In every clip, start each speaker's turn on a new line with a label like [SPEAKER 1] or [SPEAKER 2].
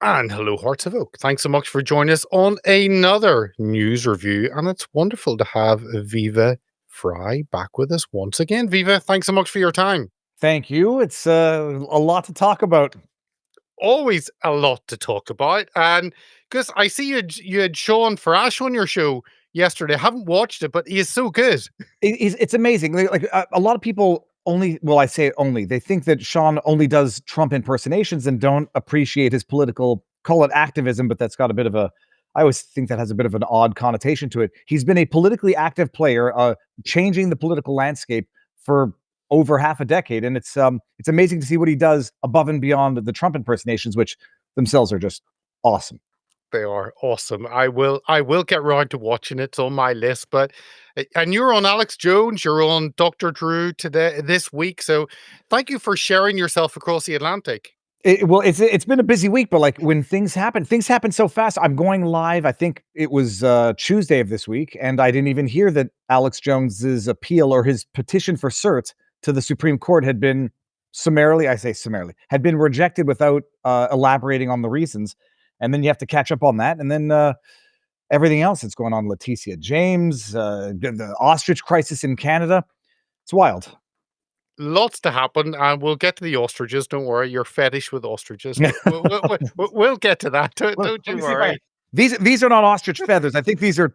[SPEAKER 1] And hello, Hearts of Oak. Thanks so much for joining us on another news review. And it's wonderful to have Viva Frei back with us once again. Viva, thanks so much for your time.
[SPEAKER 2] Thank you. It's a lot to talk about.
[SPEAKER 1] Always a lot to talk about. And because I see you had Sean Farash on your show yesterday. I haven't watched it, but he is so good.
[SPEAKER 2] It's amazing. A lot of people only, well, I say only, they think that Sean only does Trump impersonations and don't appreciate his political, call it activism, but that's got a bit of a, I always think that has a bit of an odd connotation to it. He's been a politically active player, changing the political landscape for over half a decade, and it's amazing to see what he does above and beyond the Trump impersonations, which themselves are just awesome.
[SPEAKER 1] They are awesome. I will get around to watching it. It's on my list. But and you're on Alex Jones, you're on Dr. Drew today this week. So thank you for sharing yourself across the Atlantic.
[SPEAKER 2] It's been a busy week, but like when things happen so fast. I'm going live. I think it was Tuesday of this week, and I didn't even hear that Alex Jones's appeal or his petition for cert to the Supreme Court had been summarily, I say summarily, had been rejected without elaborating on the reasons. And then you have to catch up on that, and then everything else that's going on. Letitia James, the ostrich crisis in Canada. It's wild.
[SPEAKER 1] Lots to happen, and we'll get to the ostriches. Don't worry, you're fetish with ostriches. We'll get to that. Don't
[SPEAKER 2] Let
[SPEAKER 1] you
[SPEAKER 2] me see my
[SPEAKER 1] worry.
[SPEAKER 2] these are not ostrich feathers. I think these are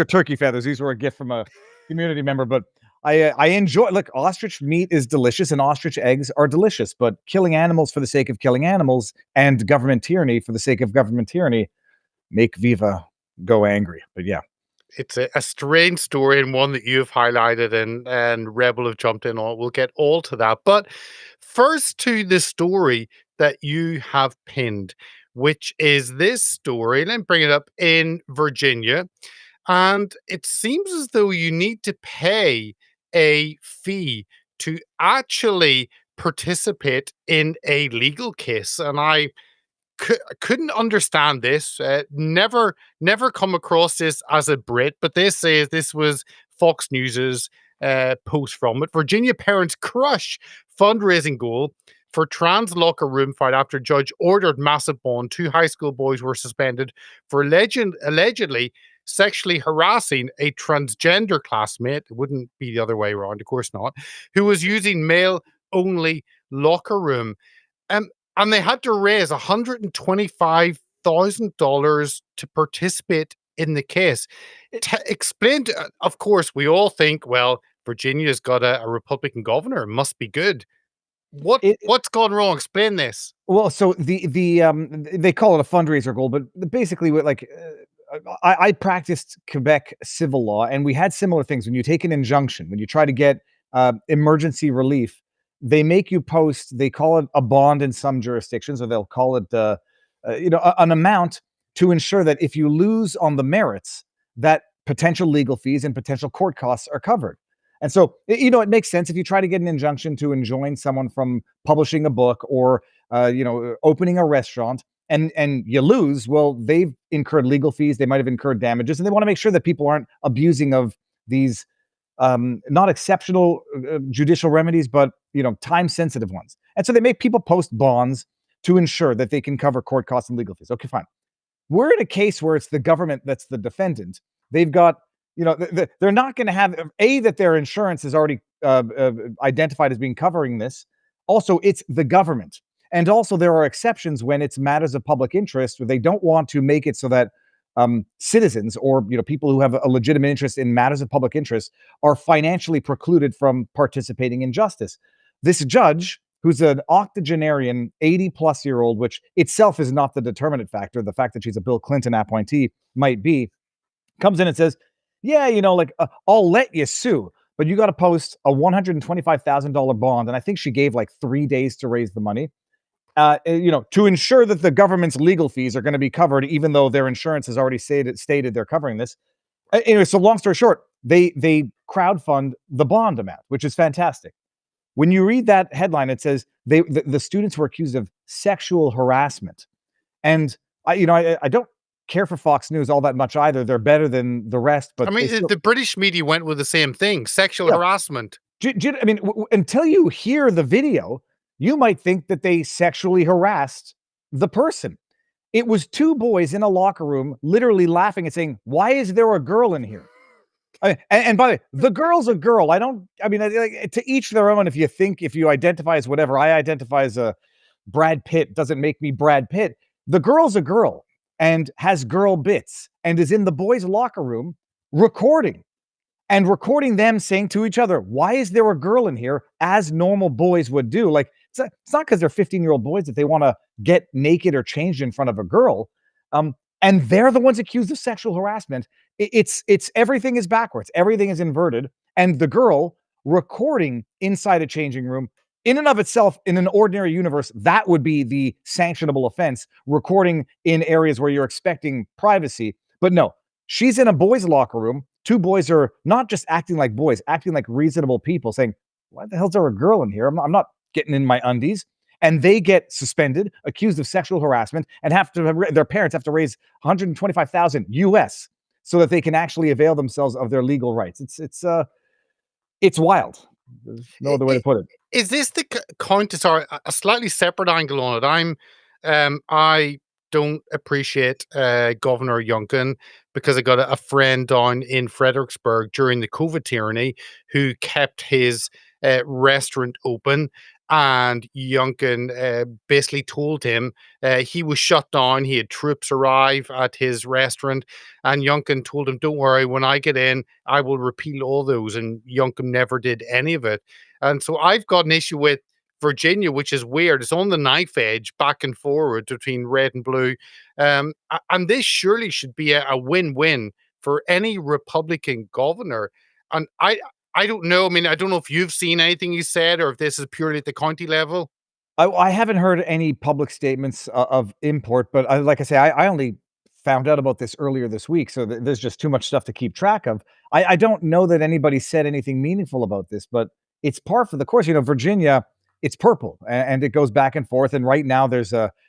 [SPEAKER 2] turkey feathers. These were a gift from a community member, but I enjoy. Look, ostrich meat is delicious, and ostrich eggs are delicious. But killing animals for the sake of killing animals and government tyranny for the sake of government tyranny make Viva go angry. But yeah,
[SPEAKER 1] It's a strange story and one that you've highlighted and Rebel have jumped in on. We'll get all to that. But first to the story that you have pinned, which is this story. Let me bring it up in Virginia. And it seems as though you need to pay a fee to actually participate in a legal case. And I couldn't understand this. Never come across this as a Brit, but this says this was Fox News's post from it. Virginia parents crush fundraising goal for trans locker room fight after judge ordered massive bond. Two high school boys were suspended for allegedly sexually harassing a transgender classmate. It wouldn't be the other way around, of course not, who was using male only locker room. Um, and they had to raise $125,000 to participate in the case. Explain to, of course, we all think, well, Virginia's got a Republican governor, it must be good.
[SPEAKER 2] it,
[SPEAKER 1] What's gone wrong? Explain this.
[SPEAKER 2] well, so they call it a fundraiser goal, but basically, what like I practiced Quebec civil law, and we had similar things. When you take an injunction, when you try to get emergency relief, they make you post. They call it a bond in some jurisdictions, or they'll call it an amount to ensure that if you lose on the merits, that potential legal fees and potential court costs are covered. And so, it makes sense if you try to get an injunction to enjoin someone from publishing a book or, opening a restaurant, and you lose. Well, they've incurred legal fees. They might have incurred damages, and they want to make sure that people aren't abusing of these not exceptional judicial remedies, but time sensitive ones. And so they make people post bonds to ensure that they can cover court costs and legal fees. Okay, fine. We're in a case where it's the government that's the defendant. They've got, they're not going to have that their insurance is already identified as being covering this. Also, it's the government. And also, there are exceptions when it's matters of public interest where they don't want to make it so that citizens or people who have a legitimate interest in matters of public interest are financially precluded from participating in justice. This judge, who's an octogenarian, 80-plus-year-old, which itself is not the determinant factor. The fact that she's a Bill Clinton appointee might be, comes in and says, yeah, I'll let you sue, but you got to post a $125,000 bond. And I think she gave like 3 days to raise the money, to ensure that the government's legal fees are going to be covered, even though their insurance has already stated they're covering this. Anyway, so long story short, they crowdfund the bond amount, which is fantastic. When you read that headline, it says the students were accused of sexual harassment. And I don't care for Fox News all that much either. They're better than the rest, but
[SPEAKER 1] I mean, the British media went with the same thing, sexual harassment.
[SPEAKER 2] Until you hear the video, you might think that they sexually harassed the person. It was two boys in a locker room literally laughing and saying, "Why is there a girl in here?" And by the way, the girl's a girl. I mean, like, to each their own. If you identify as whatever, I identify as a Brad Pitt, doesn't make me Brad Pitt. The girl's a girl and has girl bits and is in the boys' locker room recording recording them saying to each other, "Why is there a girl in here?" as normal boys would do. Like, it's not because they're 15-year-old boys that they want to get naked or changed in front of a girl. Um, and they're the ones accused of sexual harassment. It's everything is backwards, everything is inverted, and the girl recording inside a changing room. In and of itself, in an ordinary universe, that would be the sanctionable offense, recording in areas where you're expecting privacy. But no, she's in a boys' locker room. Two boys are not just acting like boys, acting like reasonable people, saying, "Why the hell's there a girl in here? I'm not getting in my undies." And they get suspended, accused of sexual harassment, and their parents have to raise 125,000 US so that they can actually avail themselves of their legal rights. It's wild. There's no other way to put it.
[SPEAKER 1] Is this the counter? Sorry, a slightly separate angle on it. I don't appreciate Governor Youngkin because I got a friend down in Fredericksburg during the COVID tyranny who kept his restaurant open. And Youngkin basically told him he was shut down. He had troops arrive at his restaurant, and Youngkin told him, "Don't worry, when I get in, I will repeal all those." And Youngkin never did any of it. And so I've got an issue with Virginia, which is weird. It's on the knife edge, back and forward between red and blue. And this surely should be a win-win for any Republican governor. And I don't know. I mean, I don't know if you've seen anything he said or if this is purely at the county level.
[SPEAKER 2] I haven't heard any public statements of import, but like I say, I only found out about this earlier this week, so there's just too much stuff to keep track of. I don't know that anybody said anything meaningful about this, but it's par for the course. Virginia, it's purple, and it goes back and forth. And right now,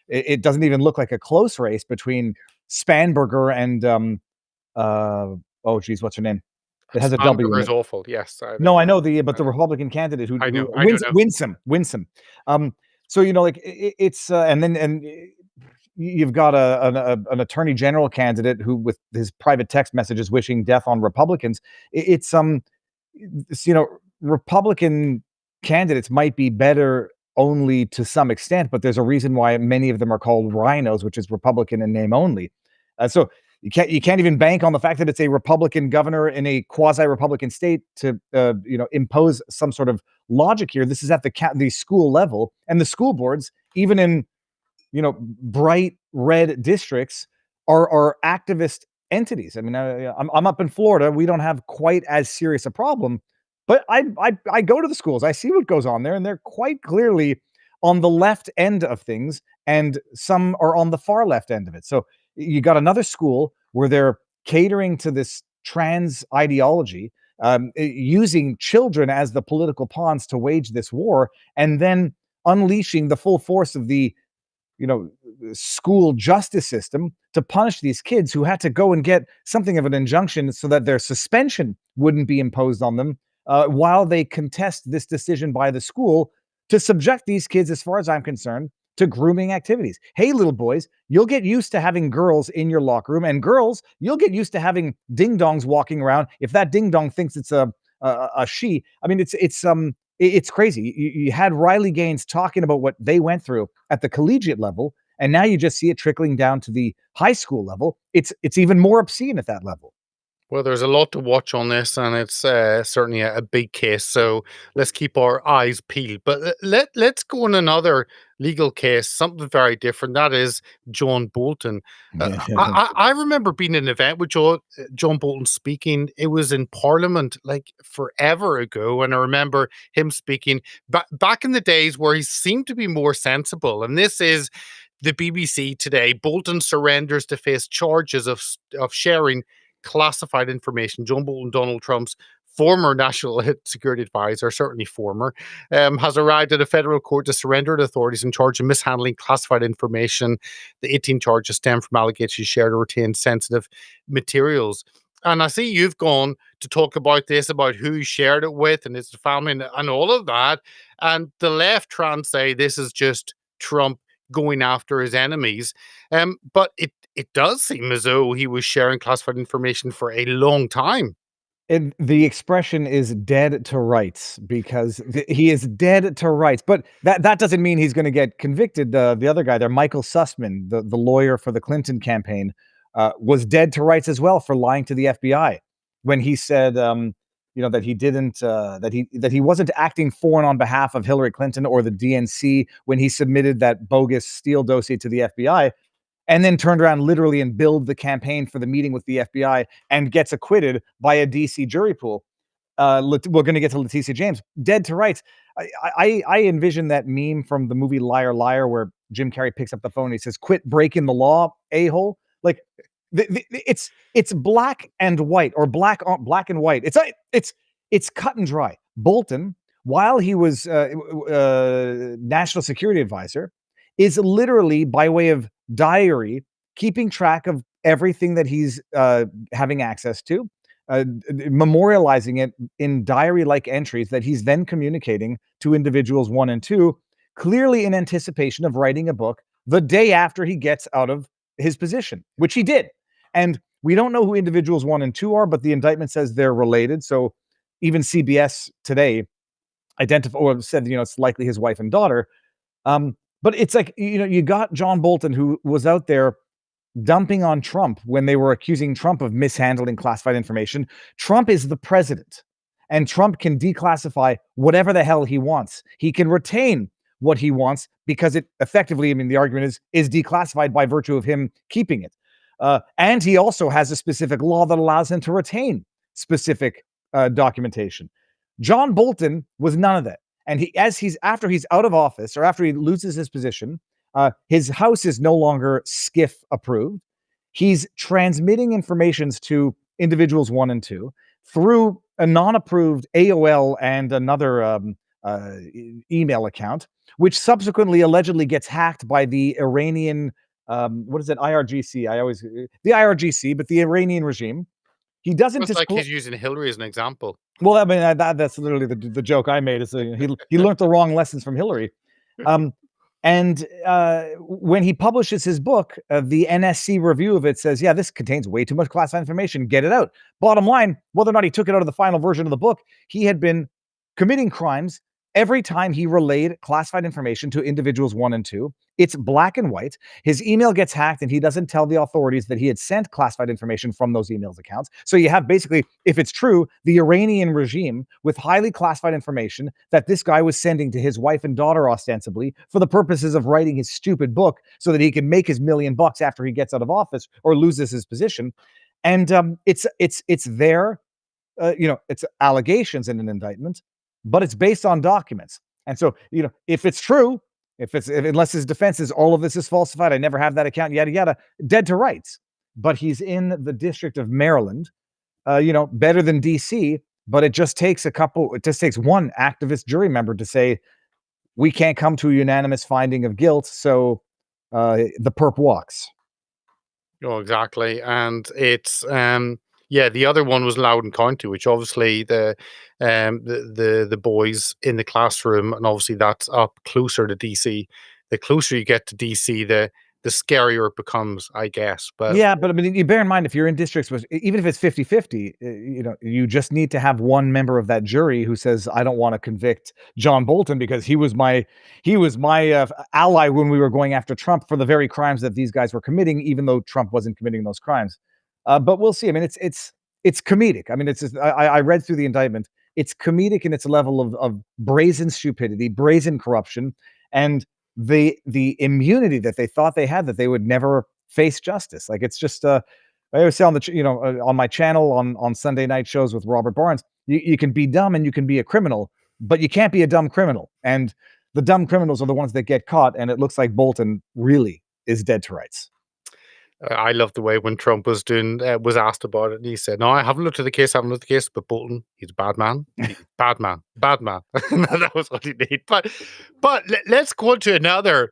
[SPEAKER 2] it doesn't even look like a close race between Spanberger and oh geez, what's her name? It has a W
[SPEAKER 1] Hamburger
[SPEAKER 2] in
[SPEAKER 1] is
[SPEAKER 2] it.
[SPEAKER 1] awful. Yes,
[SPEAKER 2] No, I know but the Republican candidate
[SPEAKER 1] I
[SPEAKER 2] who
[SPEAKER 1] know. I don't know.
[SPEAKER 2] Winsome. So like it's and you've got an attorney general candidate who, with his private text messages, wishing death on Republicans. It's Republican candidates might be better only to some extent, but there's a reason why many of them are called rhinos, which is Republican in name only. So you can't even bank on the fact that it's a Republican governor in a quasi-Republican state to impose some sort of logic here. This is at the school level, and the school boards, even in bright red districts, are activist entities. I mean, I'm up in Florida. We don't have quite as serious a problem, but I go to the schools. I see what goes on there, and they're quite clearly on the left end of things, and some are on the far left end of it. So you got another school where they're catering to this trans ideology, using children as the political pawns to wage this war, and then unleashing the full force of the you know school justice system to punish these kids who had to go and get something of an injunction so that their suspension wouldn't be imposed on them, while they contest this decision by the school to subject these kids, as far as I'm concerned, to grooming activities. Hey, little boys, you'll get used to having girls in your locker room, and girls, you'll get used to having ding dongs walking around. If that ding dong thinks it's a she, I mean, it's crazy. You had Riley Gaines talking about what they went through at the collegiate level, and now you just see it trickling down to the high school level. It's even more obscene at that level.
[SPEAKER 1] Well, there's a lot to watch on this, and it's certainly a big case. So let's keep our eyes peeled. But let's go on another legal case, something very different. That is John Bolton. I remember being in an event with John Bolton speaking. It was in Parliament like forever ago, and I remember him speaking back in the days where he seemed to be more sensible. And this is the BBC today. Bolton surrenders to face charges of sharing classified information. John Bolton, Donald Trump's former national security advisor, certainly former, has arrived at a federal court to surrender to authorities in charge of mishandling classified information. The 18 charges stem from allegations shared or retained sensitive materials. And I see you've gone to talk about this, about who he shared it with and his family and all of that. And the left try and say this is just Trump going after his enemies. But it does seem as though he was sharing classified information for a long time.
[SPEAKER 2] And the expression is dead to rights because he is dead to rights. But that doesn't mean he's going to get convicted. The other guy there, Michael Sussman, the lawyer for the Clinton campaign, was dead to rights as well for lying to the FBI when he said, that he didn't, that he wasn't acting for and on behalf of Hillary Clinton or the DNC when he submitted that bogus Steele dossier to the FBI, and then turned around literally and billed the campaign for the meeting with the FBI and gets acquitted by a DC jury pool. We're going to get to Leticia James, dead to rights. I envision that meme from the movie Liar Liar where Jim Carrey picks up the phone and he says, "Quit breaking the law, a-hole." Like it's black and white, or black and white. It's cut and dry. Bolton, while he was national security advisor, is literally by way of diary keeping track of everything that he's having access to, memorializing it in diary-like entries that he's then communicating to individuals 1 and 2, clearly in anticipation of writing a book the day after he gets out of his position, which he did. And we don't know who individuals 1 and 2 are, but the indictment says they're related. So even CBS today identified or said, it's likely his wife and daughter. But it's like, you got John Bolton, who was out there dumping on Trump when they were accusing Trump of mishandling classified information. Trump is the president, and Trump can declassify whatever the hell he wants. He can retain what he wants because it effectively, the argument is declassified by virtue of him keeping it. And he also has a specific law that allows him to retain specific documentation. John Bolton was none of that. And after he's out of office, or after he loses his position, his house is no longer SCIF approved. He's transmitting informations to individuals 1 and 2 through a non-approved AOL and another email account, which subsequently allegedly gets hacked by the Iranian, what is it, IRGC? The IRGC, but the Iranian regime. He doesn't
[SPEAKER 1] It's like he's using Hillary as an example.
[SPEAKER 2] Well, that's literally the joke I made. Is he learned the wrong lessons from Hillary. And when he publishes his book, the NSC review of it says, yeah, this contains way too much classified information. Get it out. Bottom line, whether or not he took it out of the final version of the book, he had been committing crimes every time he relayed classified information to individuals 1 and 2. It's black and white. His email gets hacked and he doesn't tell the authorities that he had sent classified information from those emails accounts. So you have basically, if it's true, the Iranian regime with highly classified information that this guy was sending to his wife and daughter ostensibly for the purposes of writing his stupid book so that he can make his $1 million after he gets out of office or loses his position. And it's there, it's allegations in an indictment, but it's based on documents. And so, if it's true, unless his defense is all of this is falsified, I never have that account, yada, yada, dead to rights. But he's in the District of Maryland, better than DC, but it just takes one activist jury member to say, we can't come to a unanimous finding of guilt, so the perp walks.
[SPEAKER 1] Oh, exactly. And it's, the other one was Loudoun County, which obviously the boys in the classroom, and obviously that's up closer to DC. The closer you get to DC, the scarier it becomes, I guess. But
[SPEAKER 2] yeah, but you bear in mind, if you're in districts, even if it's 50-50, you just need to have one member of that jury who says, I don't want to convict John Bolton because he was my ally when we were going after Trump for the very crimes that these guys were committing, even though Trump wasn't committing those crimes. But we'll see. It's comedic. It's just, I read through the indictment. It's comedic in its level of brazen stupidity, brazen corruption, and the immunity that they thought they had, that they would never face justice. Like, it's just I always say on the on my channel on Sunday night shows with Robert Barnes, you can be dumb and you can be a criminal, but you can't be a dumb criminal. And the dumb criminals are the ones that get caught. And it looks like Bolton really is dead to rights.
[SPEAKER 1] I love the way when Trump was asked about it, and he said, "No, I haven't looked at the case. But Bolton, he's a bad man. Bad man. That was what he did." But let's go to another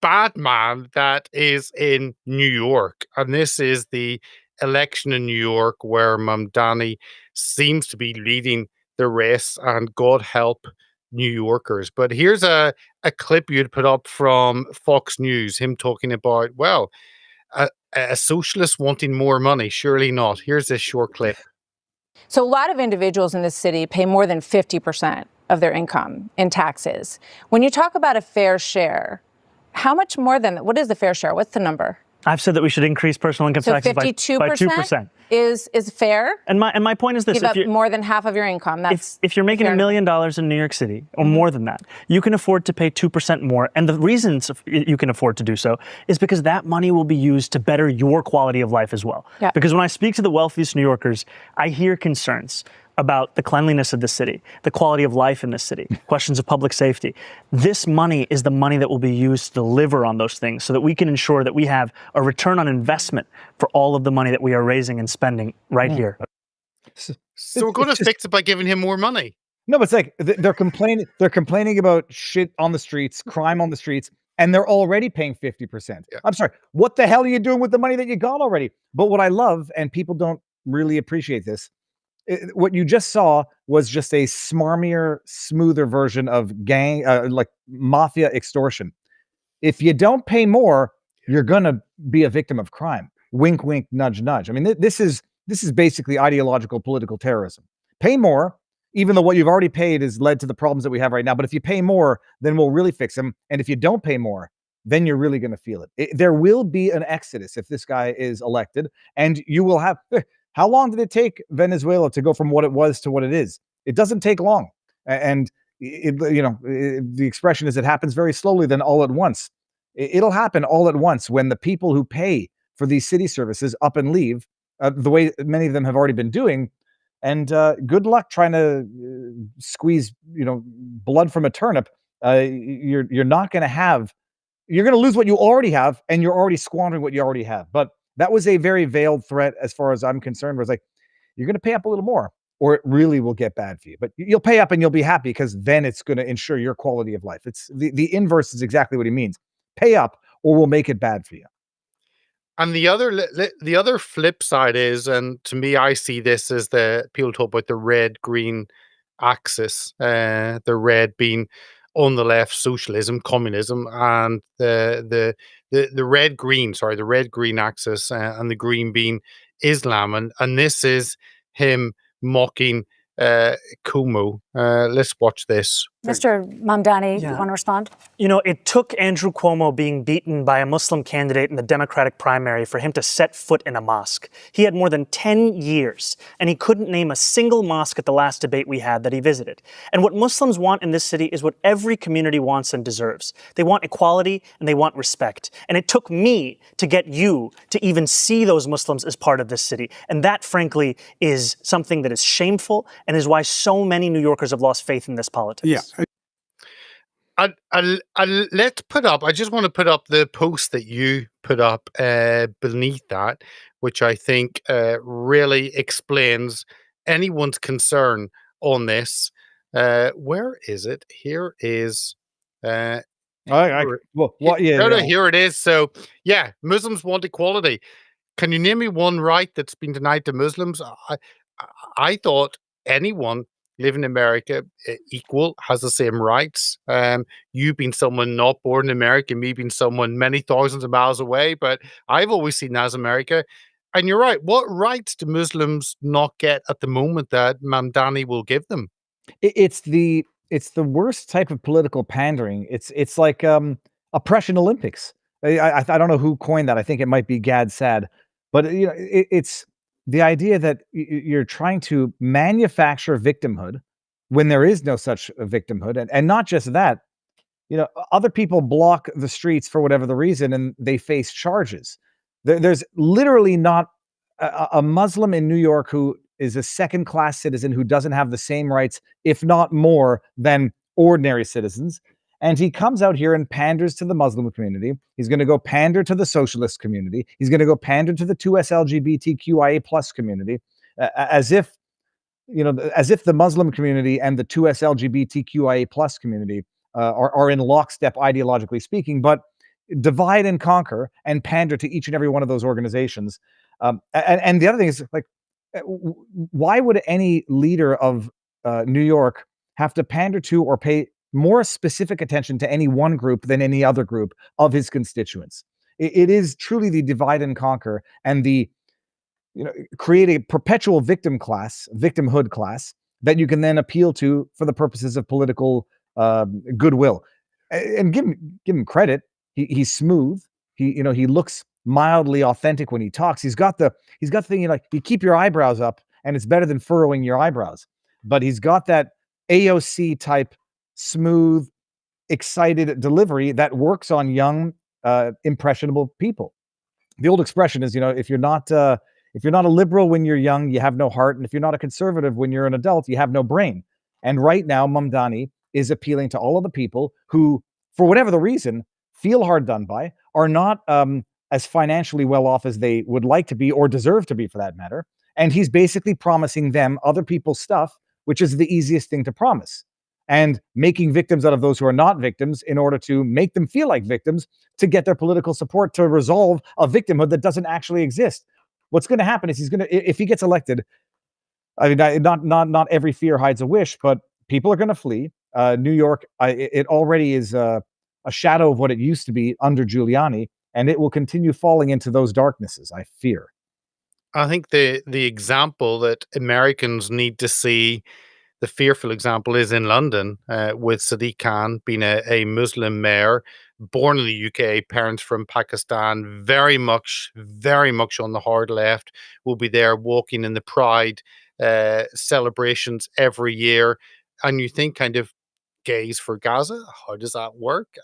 [SPEAKER 1] bad man that is in New York, and this is the election in New York where Mamdani seems to be leading the race, and God help New Yorkers. But here's a clip you'd put up from Fox News, him talking about, well, a socialist wanting more money. Surely not. Here's this short clip.
[SPEAKER 3] So a lot of individuals in this city pay more than 50% of their income in taxes. When you talk about a fair share, how much more than, what is the fair share? What's the number?
[SPEAKER 4] I've said that we should increase personal income taxes by 2%.
[SPEAKER 3] Is fair?
[SPEAKER 4] And my point is this:
[SPEAKER 3] give up more than half of your income. That's
[SPEAKER 4] if you're making $1 million in New York City or more than that, you can afford to pay 2% more. And the reasons you can afford to do so is because that money will be used to better your quality of life as well.
[SPEAKER 3] Yeah.
[SPEAKER 4] Because when I speak to the wealthiest New Yorkers, I hear concerns about the cleanliness of the city, the quality of life in the city, questions of public safety. This money is the money that will be used to deliver on those things so that we can ensure that we have a return on investment for all of the money that we are raising and spending right here.
[SPEAKER 1] So we're going to fix it by giving him more money.
[SPEAKER 2] No, but it's like they're complaining. They're complaining about shit on the streets, crime on the streets, and they're already paying 50%. Yeah. I'm sorry. What the hell are you doing with the money that you got already? But what I love, and people don't really appreciate this, what you just saw was just a smarmier, smoother version of gang, like mafia extortion. If you don't pay more, you're gonna be a victim of crime. Wink, wink, nudge, nudge. I mean, this is basically ideological political terrorism. Pay more, even though what you've already paid has led to the problems that we have right now. But if you pay more, then we'll really fix them. And if you don't pay more, then you're really going to feel it. There will be an exodus if this guy is elected, and you will have. How long did it take Venezuela to go from what it was to what it is? It doesn't take long. And, the expression is it happens very slowly, then all at once. It'll happen all at once when the people who pay for these city services up and leave, the way many of them have already been doing. And good luck trying to squeeze, blood from a turnip. You're not going to have, you're going to lose what you already have, and you're already squandering what you already have. But that was a very veiled threat as far as I'm concerned, where it's like, you're going to pay up a little more or it really will get bad for you. But you'll pay up and you'll be happy because then it's going to ensure your quality of life. It's the inverse is exactly what he means. Pay up or we'll make it bad for you.
[SPEAKER 1] And the other flip side is, and to me, I see this as the people talk about the red-green axis, the red being on the left, socialism, communism, and the red-green axis, and the green being Islam, and this is him mocking Kumu. Let's watch this.
[SPEAKER 5] Mr. Mamdani, you want to respond?
[SPEAKER 4] It took Andrew Cuomo being beaten by a Muslim candidate in the Democratic primary for him to set foot in a mosque. He had more than 10 years, and he couldn't name a single mosque at the last debate we had that he visited. And what Muslims want in this city is what every community wants and deserves. They want equality, and they want respect. And it took me to get you to even see those Muslims as part of this city. And that, frankly, is something that is shameful and is why so many New Yorkers have lost faith in this politics.
[SPEAKER 1] Yeah. Let's put up, I just want to put up the post that you put up beneath that, which I think really explains anyone's concern on this. Where is it? Here is...
[SPEAKER 2] Here
[SPEAKER 1] it is. So, yeah, Muslims want equality. Can you name me one right that's been denied to Muslims? I thought anyone living in America equal, has the same rights. You being someone not born in America, me being someone many thousands of miles away, but I've always seen that as America. And you're right. What rights do Muslims not get at the moment that Mamdani will give them?
[SPEAKER 2] It's the worst type of political pandering. It's like oppression Olympics. I don't know who coined that. I think it might be Gad Sad, but it's the idea that you're trying to manufacture victimhood when there is no such victimhood. And not just that, other people block the streets for whatever the reason and they face charges. There's literally not a Muslim in New York who is a second-class citizen who doesn't have the same rights, if not more, than ordinary citizens. And he comes out here and panders to the Muslim community. He's going to go pander to the socialist community. He's going to go pander to the 2S LGBTQIA plus community, as if the Muslim community and the 2S LGBTQIA plus community are in lockstep ideologically speaking, but divide and conquer and pander to each and every one of those organizations. And the other thing is, like, why would any leader of New York have to pander to or pay more specific attention to any one group than any other group of his constituents. It is truly the divide and conquer, and the create a perpetual victimhood class that you can then appeal to for the purposes of political goodwill. And give him credit. He's smooth. He looks mildly authentic when he talks. He's got the thing, like, you keep your eyebrows up, and it's better than furrowing your eyebrows. But he's got that AOC type smooth, excited delivery that works on young, impressionable people. The old expression is, if you're not a liberal when you're young, you have no heart, and if you're not a conservative when you're an adult, you have no brain. And right now, Mamdani is appealing to all of the people who, for whatever the reason, feel hard done by, are not as financially well off as they would like to be or deserve to be, for that matter. And he's basically promising them other people's stuff, which is the easiest thing to promise, and making victims out of those who are not victims in order to make them feel like victims, to get their political support to resolve a victimhood that doesn't actually exist. What's going to happen is if he gets elected, I mean, not every fear hides a wish, but people are going to flee. New York, it already is a shadow of what it used to be under Giuliani, and it will continue falling into those darknesses, I fear.
[SPEAKER 1] I think the example that Americans need to see, the fearful example, is in London, with Sadiq Khan being a Muslim mayor, born in the UK, parents from Pakistan, very much on the hard left, will be there walking in the Pride celebrations every year. And you think, kind of, gays for Gaza, how does that work?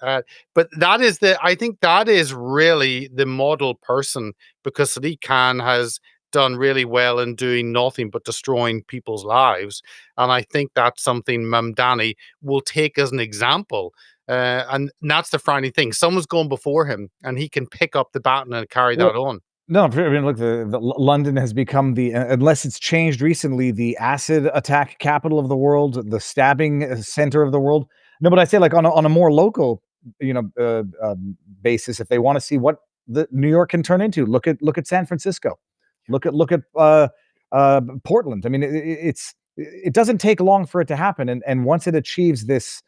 [SPEAKER 1] But I think that is really the model person, because Sadiq Khan has done really well in doing nothing but destroying people's lives. And I think that's something Mamdani will take as an example. And that's the frightening thing. Someone's going before him, and he can pick up the baton and carry that on.
[SPEAKER 2] No, I mean, look, the London has become unless it's changed recently, the acid attack capital of the world, the stabbing center of the world. No, but I say, like, on a more local, basis, if they want to see what the New York can turn into, look at San Francisco, look at Portland. I mean, it doesn't take long for it to happen, and once it achieves this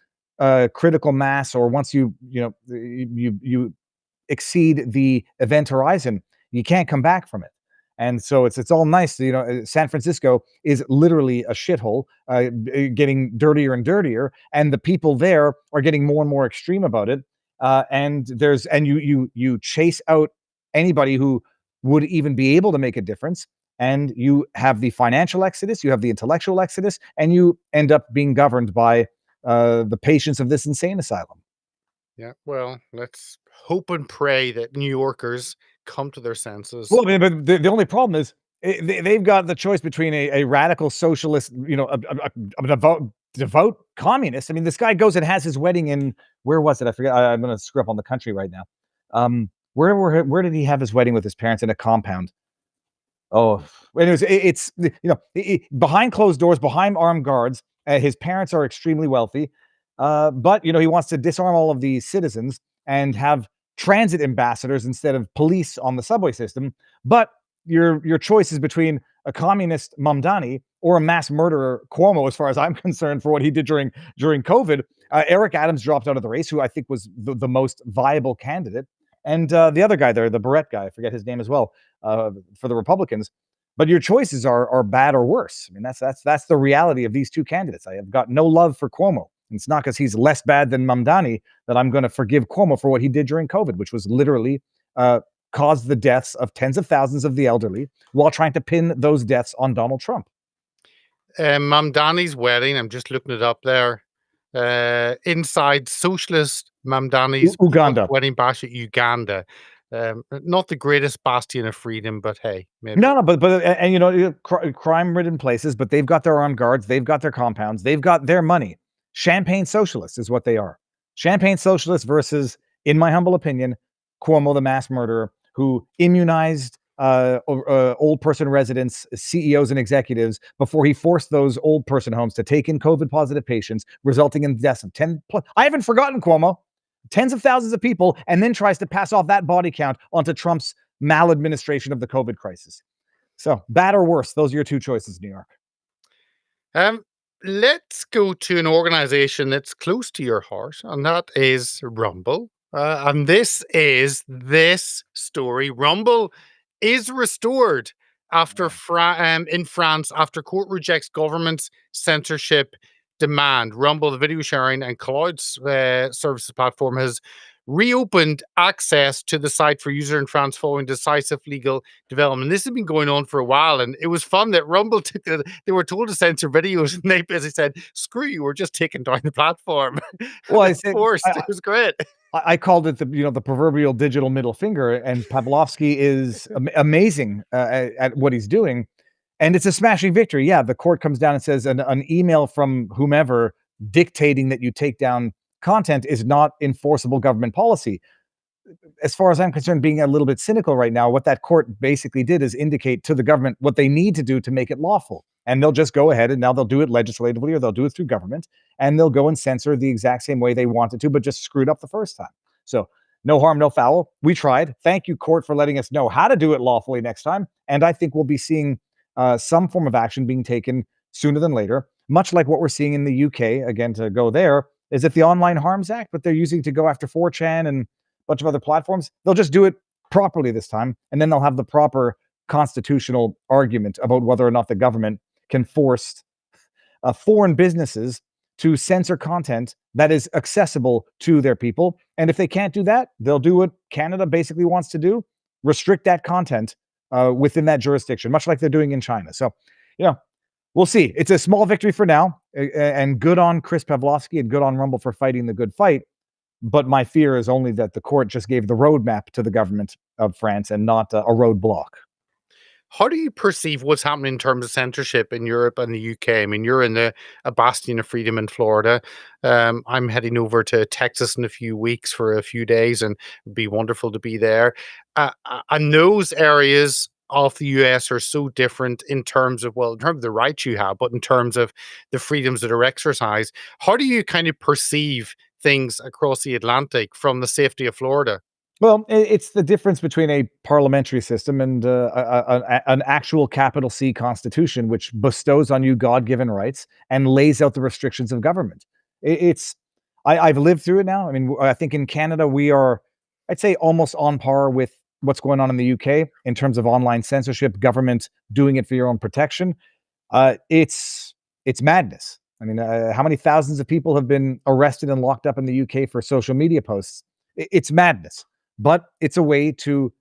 [SPEAKER 2] critical mass, or once you exceed the event horizon, you can't come back from it. And so it's all nice. San Francisco is literally a shithole, getting dirtier and dirtier, and the people there are getting more and more extreme about it. And you chase out anybody who would even be able to make a difference, and you have the financial exodus, you have the intellectual exodus, and you end up being governed by the patients of this insane asylum.
[SPEAKER 1] Yeah, well, let's hope and pray that New Yorkers come to their senses.
[SPEAKER 2] Well, I mean, but the only problem is they've got the choice between a radical socialist, a devout communist. I mean, this guy goes and has his wedding in, where was it? I forget. I'm going to screw up on the country right now. Where did he have his wedding with his parents? In a compound. Oh, anyways, it's behind closed doors, behind armed guards. His parents are extremely wealthy, but he wants to disarm all of these citizens and have transit ambassadors instead of police on the subway system. But your choice is between a communist Mamdani or a mass murderer Cuomo, as far as I'm concerned, for what he did during COVID. Eric Adams dropped out of the race, who I think was the most viable candidate. And the other guy there, the Barrett guy, I forget his name as well, for the Republicans. But your choices are bad or worse. I mean, that's the reality of these two candidates. I have got no love for Cuomo. And it's not because he's less bad than Mamdani that I'm going to forgive Cuomo for what he did during COVID, which was literally caused the deaths of tens of thousands of the elderly while trying to pin those deaths on Donald Trump.
[SPEAKER 1] Mamdani's wedding, I'm just looking it up there. Inside socialist Mamdani's
[SPEAKER 2] Uganda
[SPEAKER 1] wedding bash at Uganda. Not the greatest bastion of freedom, but hey, maybe.
[SPEAKER 2] No, but crime-ridden places, but they've got their armed guards, they've got their compounds, they've got their money. Champagne socialists is what they are. Champagne socialists versus, in my humble opinion, Cuomo, the mass murderer, who immunized old person residents, CEOs, and executives before he forced those old person homes to take in COVID-positive patients, resulting in the deaths of 10 plus. I haven't forgotten Cuomo. Tens of thousands of people, and then tries to pass off that body count onto Trump's maladministration of the COVID crisis. So, bad or worse, those are your two choices, New York.
[SPEAKER 1] let's go to an organization that's close to your heart, and that is Rumble. And this is this story. Rumble is restored after in France after court rejects government's censorship demand. Rumble, the video sharing and cloud services platform, has reopened access to the site for users in France following decisive legal development. This has been going on for a while, and it was fun that Rumble they were told to censor videos, and they basically said, "Screw you, we're just taking down the platform."
[SPEAKER 2] Well, I
[SPEAKER 1] It's
[SPEAKER 2] said
[SPEAKER 1] forced. It was great.
[SPEAKER 2] I called it the proverbial digital middle finger, and Pavlovsky is amazing at what he's doing, and it's a smashing victory. Yeah, the court comes down and says an email from whomever dictating that you take down content is not enforceable government policy. As far as I'm concerned, being a little bit cynical right now, what that court basically did is indicate to the government what they need to do to make it lawful. And they'll just go ahead and now they'll do it legislatively or they'll do it through government and they'll go and censor the exact same way they wanted to, but just screwed up the first time. So no harm, no foul. We tried. Thank you, court, for letting us know how to do it lawfully next time. And I think we'll be seeing some form of action being taken sooner than later, much like what we're seeing in the UK, again, to go there, is that the Online Harms Act, but they're using to go after 4chan and a bunch of other platforms, they'll just do it properly this time, and then they'll have the proper constitutional argument about whether or not the government can force foreign businesses to censor content that is accessible to their people. And if they can't do that, they'll do what Canada basically wants to do, restrict that content within that jurisdiction, much like they're doing in China. So, we'll see. It's a small victory for now, and good on Chris Pavlovsky and good on Rumble for fighting the good fight. But my fear is only that the court just gave the roadmap to the government of France and not a roadblock.
[SPEAKER 1] How do you perceive what's happening in terms of censorship in Europe and the UK? I mean, you're in a bastion of freedom in Florida. I'm heading over to Texas in a few weeks for a few days, and it'd be wonderful to be there. And those areas of the US are so different in terms of the rights you have, but in terms of the freedoms that are exercised. How do you kind of perceive things across the Atlantic from the safety of Florida?
[SPEAKER 2] Well, it's the difference between a parliamentary system and an actual capital C constitution, which bestows on you God-given rights and lays out the restrictions of government. I've lived through it now. I mean, I think in Canada, we are, I'd say, almost on par with what's going on in the UK in terms of online censorship, government doing it for your own protection. It's madness. I mean, how many thousands of people have been arrested and locked up in the UK for social media posts? It's madness. But it's a way to,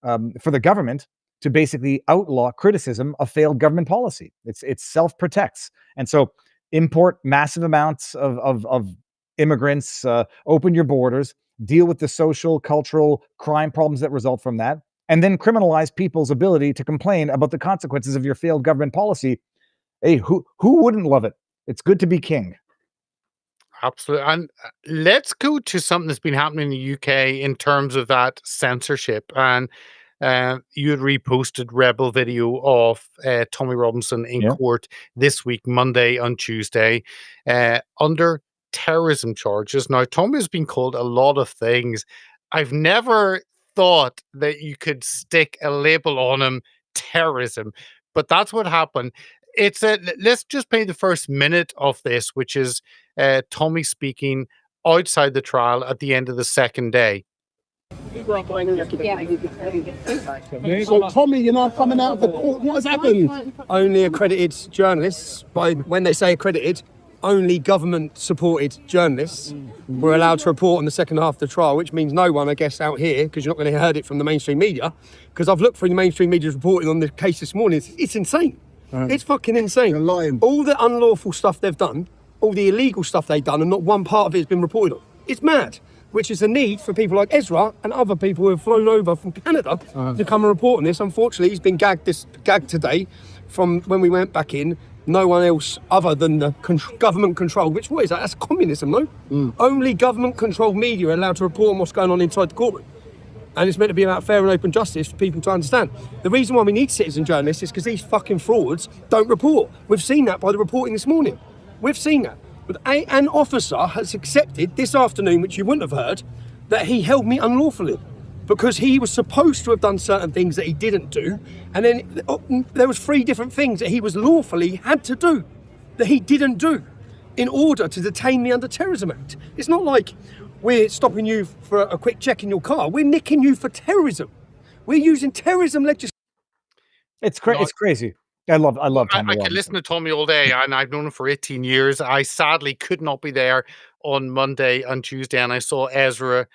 [SPEAKER 2] for the government to basically outlaw criticism of failed government policy. It self-protects. And so import massive amounts of immigrants, open your borders, deal with the social, cultural, crime problems that result from that, and then criminalize people's ability to complain about the consequences of your failed government policy. Hey, who wouldn't love it? It's good to be king.
[SPEAKER 1] Absolutely. And let's go to something that's been happening in the UK in terms of that censorship. And you had reposted Rebel video of Tommy Robinson in court this week, Monday and Tuesday, under terrorism charges. Now, Tommy has been called a lot of things. I've never thought that you could stick a label on him, terrorism, but that's what happened. Let's just play the first minute of this, which is Tommy speaking outside the trial at the end of the second day.
[SPEAKER 6] So, Tommy, you're not coming out of the court. What has happened?
[SPEAKER 7] Only accredited journalists, when they say accredited, only government-supported journalists were allowed to report on the second half of the trial, which means no one, I guess, out here, because you're not going to hear it from the mainstream media, because I've looked through the mainstream media's reporting on the case this morning. It's insane. It's fucking insane.
[SPEAKER 6] You're lying.
[SPEAKER 7] All the unlawful stuff they've done, all the illegal stuff they've done, and not one part of it has been reported on. It's mad, which is the need for people like Ezra and other people who have flown over from Canada to come and report on this. Unfortunately, he's been gagged today from when we went back in. No one else other than the government controlled, which what is that? That's communism, no? Only government controlled media are allowed to report on what's going on inside the courtroom. And it's meant to be about fair and open justice for people to understand. The reason why we need citizen journalists is because these fucking frauds don't report. We've seen that by the reporting this morning. We've seen that. But an officer has accepted this afternoon, which you wouldn't have heard, that he held me unlawfully because he was supposed to have done certain things that he didn't do. And then there was 3 different things that he was lawfully had to do. that he didn't do in order to detain me under Terrorism Act. It's not like we're stopping you for a quick check in your car. We're nicking you for terrorism. We're using terrorism legislation.
[SPEAKER 2] It's crazy. I love Tommy
[SPEAKER 1] I could
[SPEAKER 2] Robinson.
[SPEAKER 1] listen to Tommy all day, and I've known him for 18 years. I sadly could not be there on Monday and Tuesday, and I saw Ezra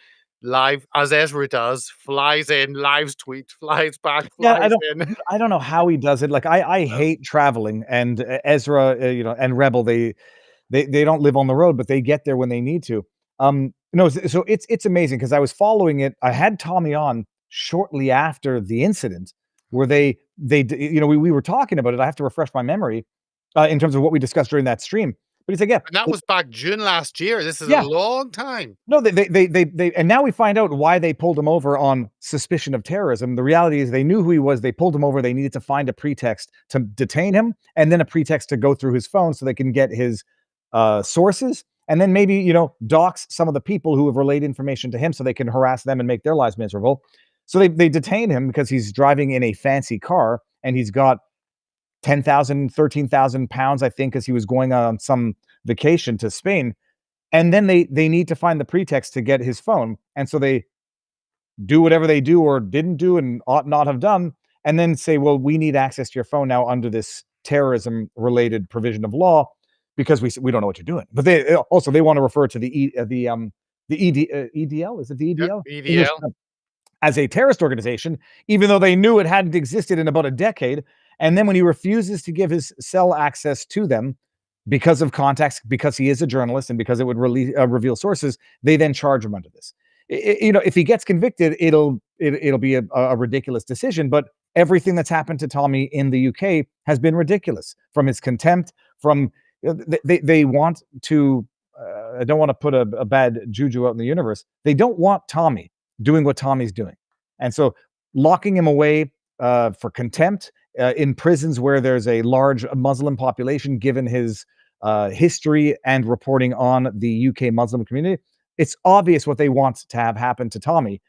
[SPEAKER 1] live, as Ezra does, flies in, lives tweet, flies back,
[SPEAKER 2] Yeah,
[SPEAKER 1] flies in.
[SPEAKER 2] I don't know how he does it. Like I hate traveling, and Ezra, and Rebel, they don't live on the road, but they get there when they need to. No, so it's amazing because I was following it. I had Tommy on shortly after the incident where we were talking about it. I have to refresh my memory in terms of what we discussed during that stream. But he's like, yeah,
[SPEAKER 1] And that was back June last year. This is
[SPEAKER 2] Yeah.
[SPEAKER 1] a long time.
[SPEAKER 2] no, they, and now we find out why they pulled him over on suspicion of terrorism. The reality is they knew who he was. They pulled him over. They needed to find a pretext to detain him, and then a pretext to go through his phone so they can get his sources, and then maybe dox some of the people who have relayed information to him so they can harass them and make their lives miserable. So they detain him because he's driving in a fancy car and he's got 10,000, 13,000 pounds, I think, because he was going on some vacation to Spain. And then they need to find the pretext to get his phone. And so they do whatever they do or didn't do and ought not have done, and then say, well, we need access to your phone now under this terrorism related provision of law because we don't know what you're doing. But they want to refer to the EDL. Is it the EDL?
[SPEAKER 1] Yep, EDL.
[SPEAKER 2] As a terrorist organization, even though they knew it hadn't existed in about a decade. And then when he refuses to give his cell access to them because of contacts, because he is a journalist and because it would reveal sources, they then charge him under this. If he gets convicted, it'll be a ridiculous decision. But everything that's happened to Tommy in the UK has been ridiculous, from his contempt, from they want to. I don't want to put a bad juju out in the universe. They don't want Tommy doing what Tommy's doing. And so locking him away for contempt in prisons where there's a large Muslim population, given his history and reporting on the UK Muslim community, it's obvious what they want to have happen to Tommy.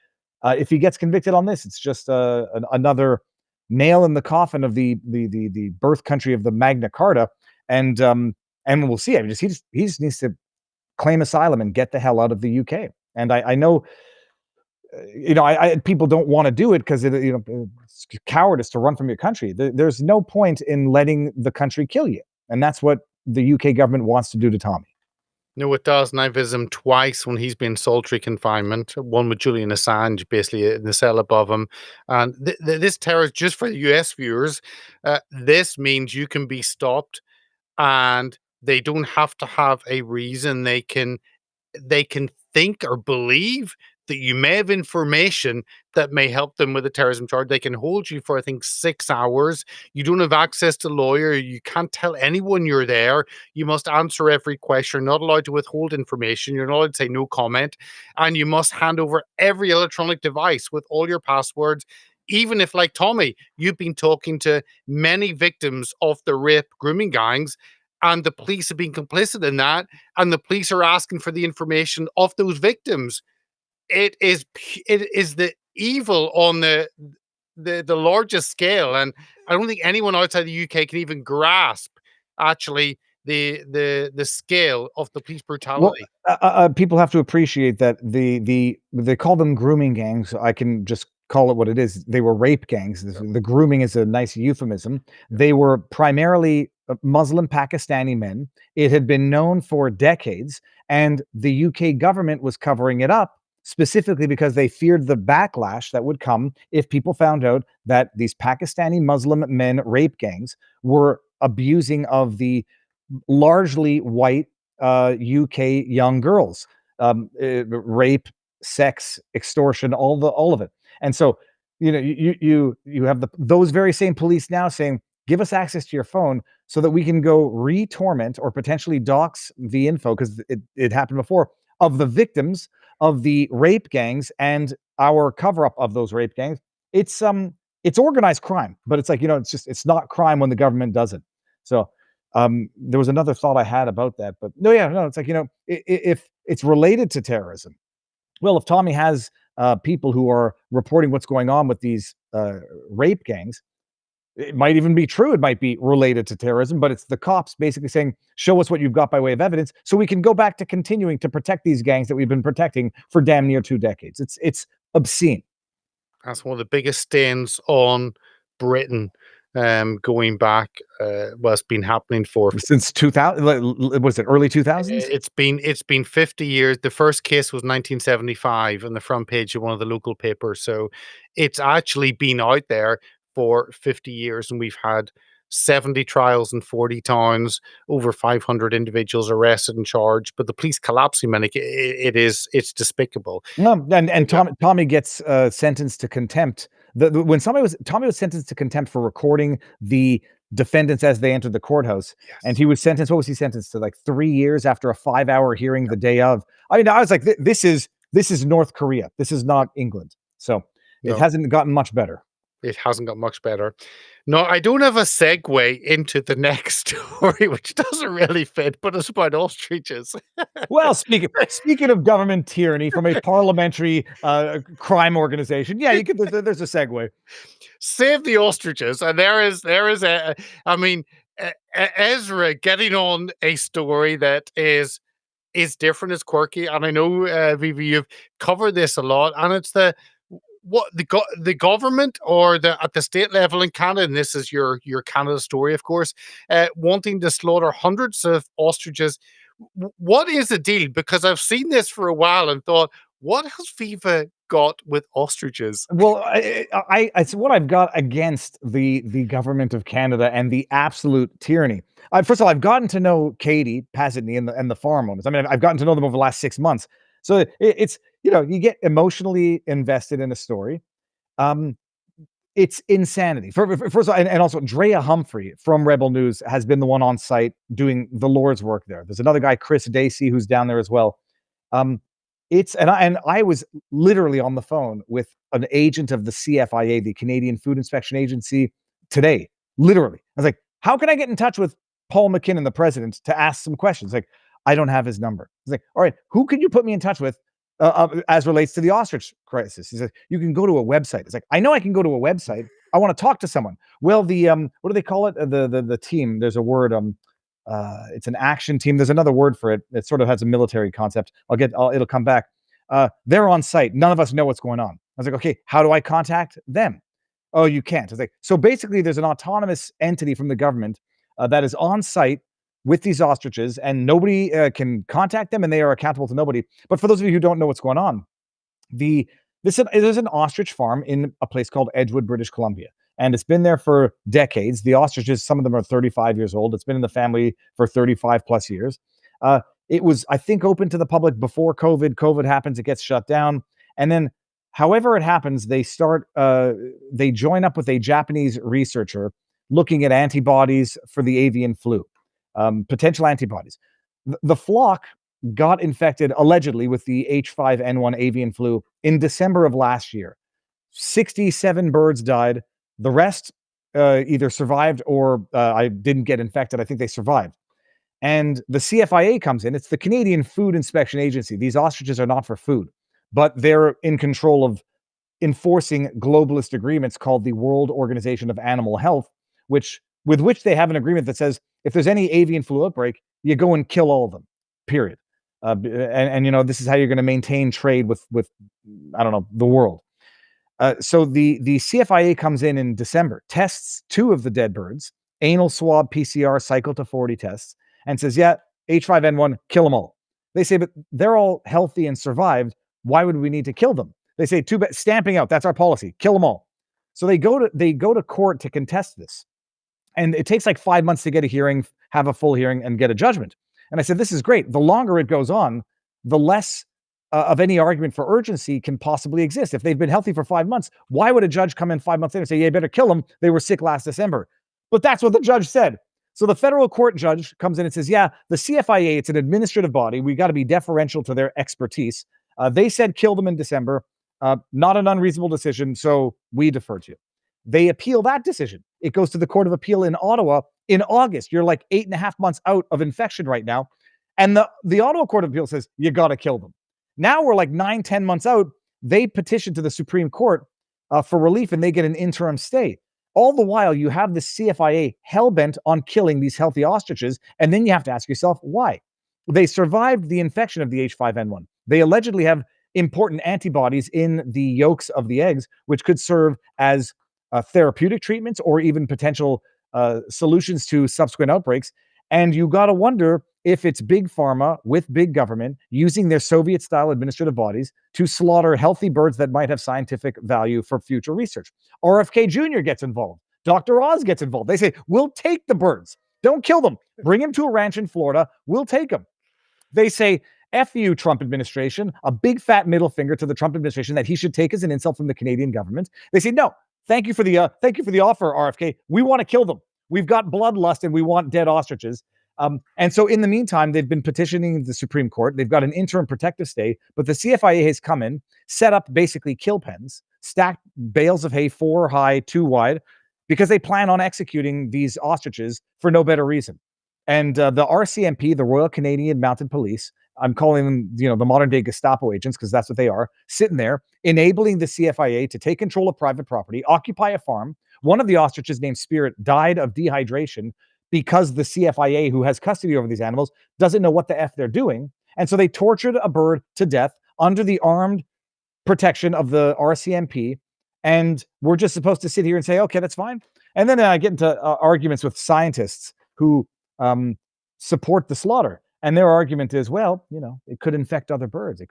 [SPEAKER 2] If he gets convicted on this, it's just another nail in the coffin of the birth country of the Magna Carta. And we'll see. I mean, he just needs to claim asylum and get the hell out of the UK. And I know, people don't want to do it because it's cowardice to run from your country. There's no point in letting the country kill you, and that's what the UK government wants to do to Tommy.
[SPEAKER 1] No, it does, and I visited him twice when he's been solitary confinement. One with Julian Assange, basically in the cell above him. And this terror, just for the US viewers, this means you can be stopped, and they don't have to have a reason. They can think or believe that you may have information that may help them with a terrorism charge. They can hold you for, I think, 6 hours. You don't have access to a lawyer. You can't tell anyone you're there. You must answer every question. You're not allowed to withhold information. You're not allowed to say no comment. And you must hand over every electronic device with all your passwords. Even if, like Tommy, you've been talking to many victims of the rape grooming gangs, and the police have been complicit in that, and the police are asking for the information of those victims. It is the evil on the largest scale, and I don't think anyone outside the UK can even grasp actually the scale of the police brutality.
[SPEAKER 2] Well, people have to appreciate that they call them grooming gangs. I can just call it what it is. They were rape gangs. The grooming is a nice euphemism. They were primarily Muslim Pakistani men. It had been known for decades, and the UK government was covering it up specifically because they feared the backlash that would come if people found out that these Pakistani Muslim men rape gangs were abusing of the largely white UK young girls. Rape, sex, extortion, all of it. And so, you have those very same police now saying, give us access to your phone so that we can go re-torment or potentially dox the info, because it happened before, of the victims of the rape gangs and our cover-up of those rape gangs. It's organized crime, but it's like, it's not crime when the government does it. So there was another thought I had about that, but it's like, if it's related to terrorism, well, if Tommy has people who are reporting what's going on with these rape gangs, It might even be true. It might be related to terrorism, but it's the cops basically saying, show us what you've got by way of evidence so we can go back to continuing to protect these gangs that we've been protecting for damn near 2 decades. It's obscene.
[SPEAKER 1] That's one of the biggest stains on Britain, going back. Well, it's been happening for
[SPEAKER 2] Since 2000, was it early 2000s?
[SPEAKER 1] it's been 50 years. The first case was 1975 on the front page of one of the local papers. So it's actually been out there for 50 years, and we've had 70 trials in 40 towns, over 500 individuals arrested and charged. But the police collapsing, man, it's despicable.
[SPEAKER 2] No, and Tommy gets sentenced to contempt. When Tommy was sentenced to contempt for recording the defendants as they entered the courthouse, and he was sentenced. What was he sentenced to? Like 3 years after a 5-hour hearing the day of. I mean, I was like, this is North Korea. This is not England. So it hasn't gotten much better.
[SPEAKER 1] It hasn't got much better. No, I don't have a segue into the next story, which doesn't really fit, but it's about ostriches.
[SPEAKER 2] Well, speaking of government tyranny from a parliamentary crime organization, yeah, you could. There's a segue.
[SPEAKER 1] Save the ostriches, and there is a. I mean, Ezra getting on a story that is different, is quirky, and I know Viva, you've covered this a lot, and it's the government or at the state level in Canada, and this is your Canada story, of course, wanting to slaughter hundreds of ostriches. What is the deal? Because I've seen this for a while and thought, what has Viva got with ostriches?
[SPEAKER 2] Well, it's what I've got against the government of Canada and the absolute tyranny. First of all, I've gotten to know Katie Pasitny and the farm owners. I mean, I've gotten to know them over the last 6 months. So it's, you get emotionally invested in a story. It's insanity. First of all, and also Drea Humphrey from Rebel News has been the one on site doing the Lord's work there. There's another guy, Chris Dacey, who's down there as well. And I was literally on the phone with an agent of the CFIA, the Canadian Food Inspection Agency, today. Literally, I was like, "How can I get in touch with Paul McKinnon, the president, to ask some questions?" Like, I don't have his number. He's like, "All right, who can you put me in touch with as relates to the ostrich crisis?" He said, "You can go to a website." It's like, I know I can go to a website. I want to talk to someone. Well, the what do they call it? The team. There's a word. It's an action team. There's another word for it. It sort of has a military concept. It'll come back. They're on site. None of us know what's going on. I was like, okay, how do I contact them? Oh, you can't. I was like, so basically there's an autonomous entity from the government that is on site with these ostriches, and nobody can contact them, and they are accountable to nobody. But for those of you who don't know what's going on, there's an ostrich farm in a place called Edgewood, British Columbia. And it's been there for decades. The ostriches, some of them are 35 years old. It's been in the family for 35 plus years. It was, I think, open to the public before COVID. COVID happens, it gets shut down. And then however it happens, they join up with a Japanese researcher looking at antibodies for the avian flu, potential antibodies. The flock got infected allegedly with the H5N1 avian flu in December of last year. 67 birds died. The rest either survived or I didn't get infected. I think they survived. And the CFIA comes in. It's the Canadian Food Inspection Agency. These ostriches are not for food, but they're in control of enforcing globalist agreements called the World Organization of Animal Health, with which they have an agreement that says if there's any avian flu outbreak, you go and kill all of them, period. And this is how you're going to maintain trade with I don't know, the world. So the CFIA comes in December, tests 2 of the dead birds, anal swab PCR cycle to 40 tests, and says, yeah, H5N1, kill them all. They say, but they're all healthy and survived. Why would we need to kill them? They say, too bad, stamping out, that's our policy, kill them all. So they go to court to contest this. And it takes like 5 months to get a hearing, have a full hearing, and get a judgment. And I said, this is great. The longer it goes on, the less of any argument for urgency can possibly exist. If they've been healthy for 5 months, why would a judge come in 5 months later and say, yeah, you better kill them? They were sick last December. But that's what the judge said. So the federal court judge comes in and says, yeah, the CFIA, it's an administrative body. We got to be deferential to their expertise. They said kill them in December. Not an unreasonable decision, so we defer to you. They appeal that decision. It goes to the Court of Appeal in Ottawa in August. You're like 8.5 months out of infection right now. And the Ottawa Court of Appeal says, you got to kill them. Now we're like 9-10 months out. They petition to the Supreme Court for relief, and they get an interim stay. All the while, you have the CFIA hell-bent on killing these healthy ostriches, and then you have to ask yourself, why? They survived the infection of the H5N1. They allegedly have important antibodies in the yolks of the eggs, which could serve as therapeutic treatments or even potential solutions to subsequent outbreaks. And you got to wonder if it's big pharma with big government using their Soviet-style administrative bodies to slaughter healthy birds that might have scientific value for future research. RFK Jr. gets involved. Dr. Oz gets involved. They say, we'll take the birds. Don't kill them. Bring them to a ranch in Florida. We'll take them. They say, F you, Trump administration, a big fat middle finger to the Trump administration that he should take as an insult from the Canadian government. They say, no, thank you for the offer, RFK. We want to kill them. We've got bloodlust and we want dead ostriches. And so in the meantime, they've been petitioning the Supreme Court. They've got an interim protective stay, but the CFIA has come in, set up basically kill pens, stacked bales of hay 4 high, 2 wide, because they plan on executing these ostriches for no better reason. And the RCMP, the Royal Canadian Mounted Police, I'm calling them, the modern day Gestapo agents, because that's what they are, sitting there, enabling the CFIA to take control of private property, occupy a farm. One of the ostriches named Spirit died of dehydration because the CFIA, who has custody over these animals, doesn't know what the F they're doing. And so they tortured a bird to death under the armed protection of the RCMP. And we're just supposed to sit here and say, okay, that's fine. And then I get into arguments with scientists who support the slaughter. And their argument is, well, it could infect other birds.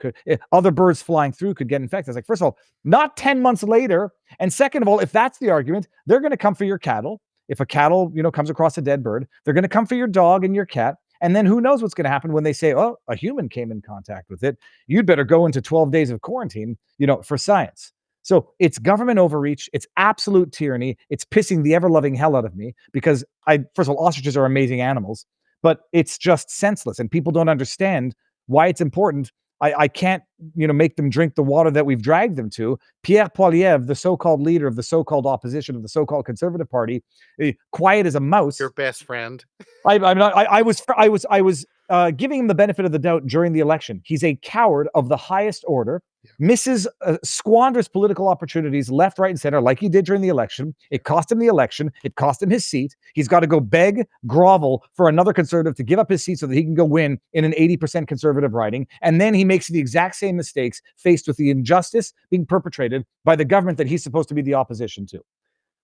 [SPEAKER 2] Other birds flying through could get infected. It's like, first of all, not 10 months later. And second of all, if that's the argument, they're going to come for your cattle. If a cattle, comes across a dead bird, they're going to come for your dog and your cat. And then who knows what's going to happen when they say, oh, a human came in contact with it. You'd better go into 12 days of quarantine, for science. So it's government overreach. It's absolute tyranny. It's pissing the ever-loving hell out of me because first of all, ostriches are amazing animals, but it's just senseless. And people don't understand why it's important. I can't, make them drink the water that we've dragged them to. Pierre Poilievre, the so-called leader of the so-called opposition of the so-called Conservative Party, quiet as a mouse.
[SPEAKER 1] Your best friend.
[SPEAKER 2] I was giving him the benefit of the doubt during the election. He's a coward of the highest order, squanders political opportunities left, right, and center, like he did during the election. It cost him the election. It cost him his seat. He's got to go beg, grovel for another conservative to give up his seat so that he can go win in an 80% conservative riding. And then he makes the exact same mistakes faced with the injustice being perpetrated by the government that he's supposed to be the opposition to.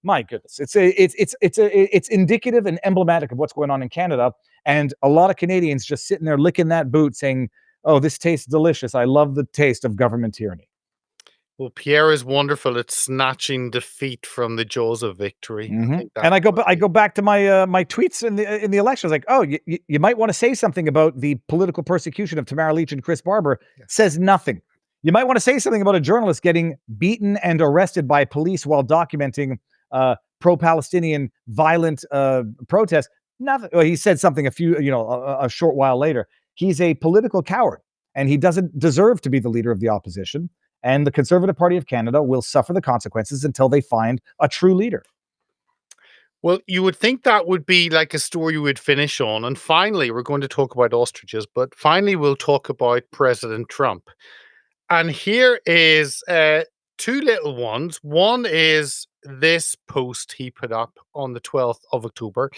[SPEAKER 2] My goodness, it's indicative and emblematic of what's going on in Canada, and a lot of Canadians just sitting there licking that boot, saying, "Oh, this tastes delicious. I love the taste of government tyranny."
[SPEAKER 1] Well, Pierre is wonderful at snatching defeat from the jaws of victory.
[SPEAKER 2] Mm-hmm. And I go back to my my tweets in the election. I was like, "Oh, you might want to say something about the political persecution of Tamara Leach and Chris Barber." Yeah. Says nothing. You might want to say something about a journalist getting beaten and arrested by police while documenting pro-Palestinian violent protest. Nothing. Well, he said something a short while later. He's a political coward, and he doesn't deserve to be the leader of the opposition. And the Conservative Party of Canada will suffer the consequences until they find a true leader.
[SPEAKER 1] Well, you would think that would be like a story you would finish on. And finally, we're going to talk about ostriches, but finally we'll talk about President Trump. And here is 2 little ones. One is this post he put up on the 12th of October.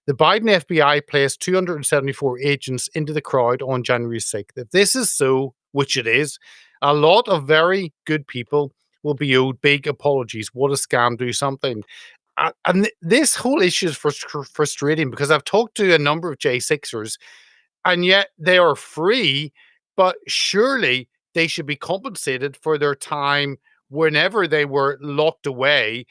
[SPEAKER 1] The Biden FBI placed 274 agents into the crowd on January 6th. If this is so, which it is, a lot of very good people will be owed big apologies. What a scam, do something. And this whole issue is frustrating because I've talked to a number of J6ers, and yet they are free, but surely they should be compensated for their time whenever they were locked away,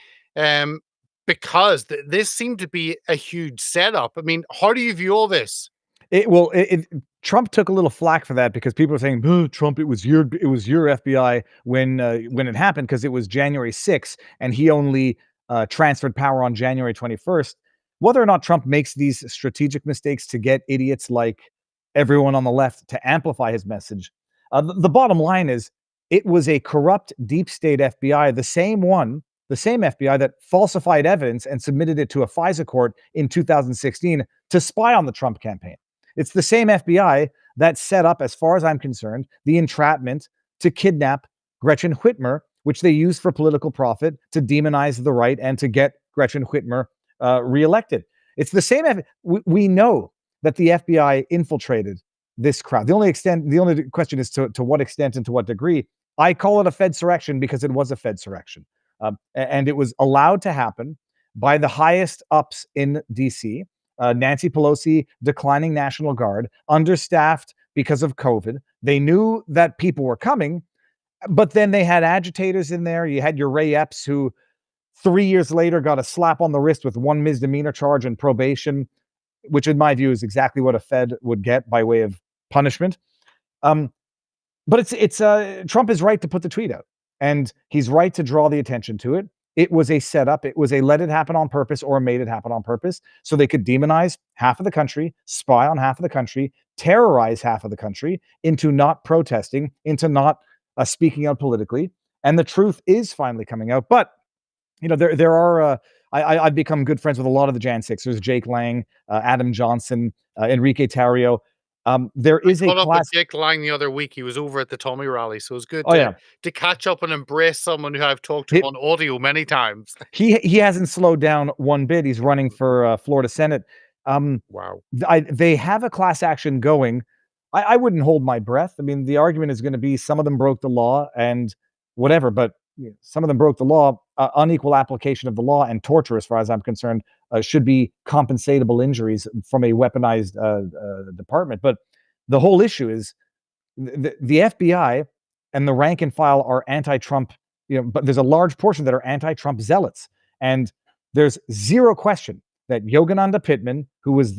[SPEAKER 1] because this seemed to be a huge setup. I mean, how do you view all this?
[SPEAKER 2] Trump took a little flack for that because people are saying, "Oh, Trump, it was your FBI when it happened because it was January 6th and he only transferred power on January 21st." Whether or not Trump makes these strategic mistakes to get idiots like everyone on the left to amplify his message, the bottom line is it was a corrupt deep state FBI, the same FBI that falsified evidence and submitted it to a FISA court in 2016 to spy on the Trump campaign. It's the same FBI that set up, as far as I'm concerned, the entrapment to kidnap Gretchen Whitmer, which they used for political profit to demonize the right and to get Gretchen Whitmer reelected. It's the same. We know that the FBI infiltrated this crowd. The only question is to what extent and to what degree. I call it a Fedsurrection because it was a Fedsurrection. And it was allowed to happen by the highest ups in DC. Nancy Pelosi declining National Guard, understaffed because of COVID. They knew that people were coming, but then they had agitators in there. You had your Ray Epps, who 3 years later got a slap on the wrist with one misdemeanor charge and probation, which in my view is exactly what a Fed would get by way of punishment. But it's Trump is right to put the tweet out, and he's right to draw the attention to it. It was a setup. It was a let it happen on purpose or made it happen on purpose so they could demonize half of the country, spy on half of the country, terrorize half of the country into not protesting, into not speaking out politically. And the truth is finally coming out. But, you know, there are, I've become good friends with a lot of the Jan Sixers, Jake Lang, Adam Johnson, Enrique Tarrio. There is a
[SPEAKER 1] caught up with
[SPEAKER 2] class.
[SPEAKER 1] Jake Lang the other week. He was over at the Tommy rally, so it was good
[SPEAKER 2] Oh, yeah.
[SPEAKER 1] to catch up and embrace someone who I've talked to on audio many times.
[SPEAKER 2] He hasn't slowed down one bit. He's running for Florida Senate.
[SPEAKER 1] Wow.
[SPEAKER 2] They have a class action going. I wouldn't hold my breath. I mean, the argument is going to be some of them broke the law and whatever, but some of them broke the law. Unequal application of the law and torture, as far as I'm concerned, should be compensatable injuries from a weaponized department. But the whole issue is the FBI and the rank and file are anti-Trump. But there's a large portion that are anti-Trump zealots, and there's zero question that Yogananda Pittman, who was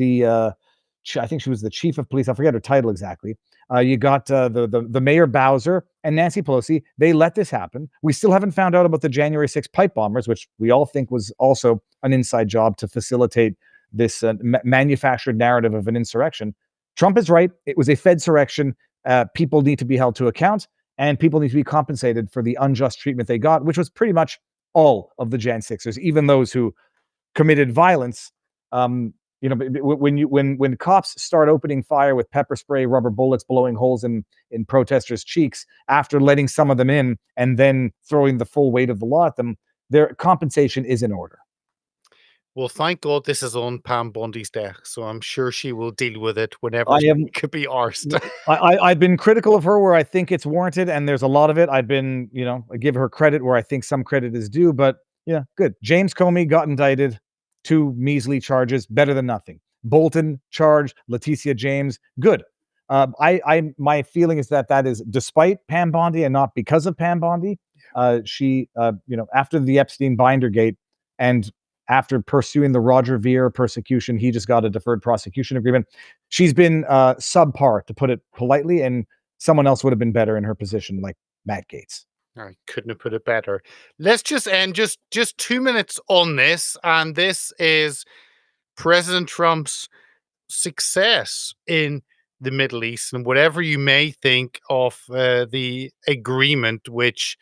[SPEAKER 2] I think she was the chief of police. I forget her title exactly. You got the Mayor Bowser and Nancy Pelosi. They let this happen. We still haven't found out about the January 6th pipe bombers, which we all think was also an inside job to facilitate this manufactured narrative of an insurrection. Trump is right. It was a Fedsurrection. People need to be held to account, and people need to be compensated for the unjust treatment they got, which was pretty much all of the Jan Sixers, even those who committed violence. When cops start opening fire with pepper spray, rubber bullets, blowing holes in protesters' cheeks after letting some of them in and then throwing the full weight of the law at them, their compensation is in order.
[SPEAKER 1] Well, thank God this is on Pam Bondi's desk, so I'm sure she will deal with it whenever it could be arsed.
[SPEAKER 2] I've been critical of her where I think it's warranted, and there's a lot of it. I've been, I give her credit where I think some credit is due, but yeah, good. James Comey got indicted. 2 measly charges, better than nothing. Bolton charged, Leticia James, good. My feeling is that is despite Pam Bondi and not because of Pam Bondi. She, after the Epstein Bindergate and after pursuing the Roger Ver persecution, he just got a deferred prosecution agreement. She's been subpar, to put it politely, and someone else would have been better in her position, like Matt Gaetz.
[SPEAKER 1] I couldn't have put it better. Let's just end just 2 minutes on this, and this is President Trump's success in the Middle East, and whatever you may think of the agreement, which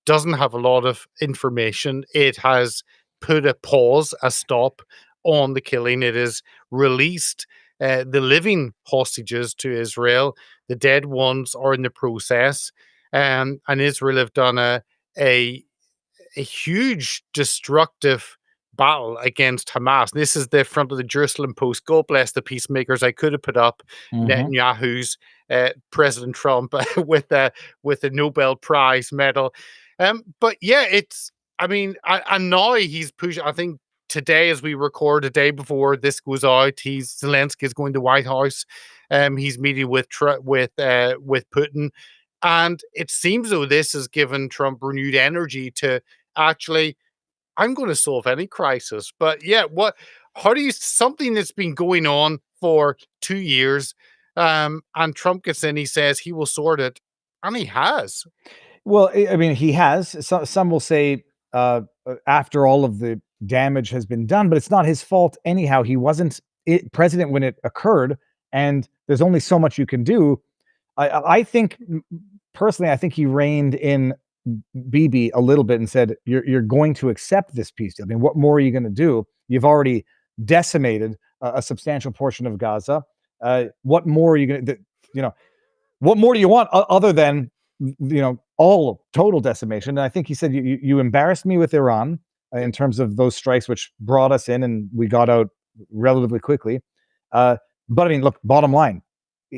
[SPEAKER 1] doesn't have a lot of information. It has put a pause, a stop on the killing. It has released the living hostages to Israel. The dead ones are in the process. And Israel have done a huge destructive battle against Hamas. This is the front of the Jerusalem Post. God bless the peacemakers. I could have put up Netanyahu's President Trump with a Nobel Prize medal. But yeah, and now he's pushing. I think today, as we record, the day before this goes out, Zelensky is going to the White House. He's meeting with Putin. And it seems though this has given Trump renewed energy to actually, I'm going to solve any crisis. But yeah, something that's been going on for 2 years, and Trump gets in, he says he will sort it, and he has.
[SPEAKER 2] Well, I mean, he has. Some will say after all of the damage has been done, but it's not his fault anyhow. He wasn't president when it occurred, and there's only so much you can do. I think, personally, I think he reined in Bibi a little bit and said, you're going to accept this peace deal. I mean, what more are you going to do? You've already decimated a substantial portion of Gaza. What more are you going to, what more do you want other than, all total decimation? And I think he said, you embarrassed me with Iran. in terms of those strikes, which brought us in, and we got out relatively quickly. But I mean, look, bottom line,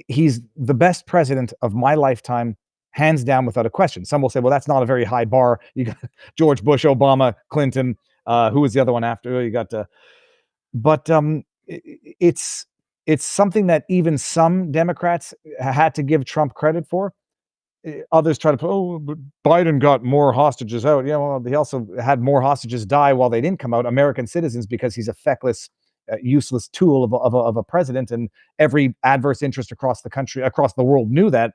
[SPEAKER 2] he's the best president of my lifetime, hands down, without a question. Some will say, well, that's not a very high bar. You got George Bush, Obama, Clinton. Who was the other one after? You got, but it's something that even some Democrats had to give Trump credit for. Others try to put, oh, but Biden got more hostages out. Yeah, well, he also had more hostages die while they didn't come out, American citizens, because he's a feckless, useless tool of a president, and every adverse interest across the country, across the world knew that.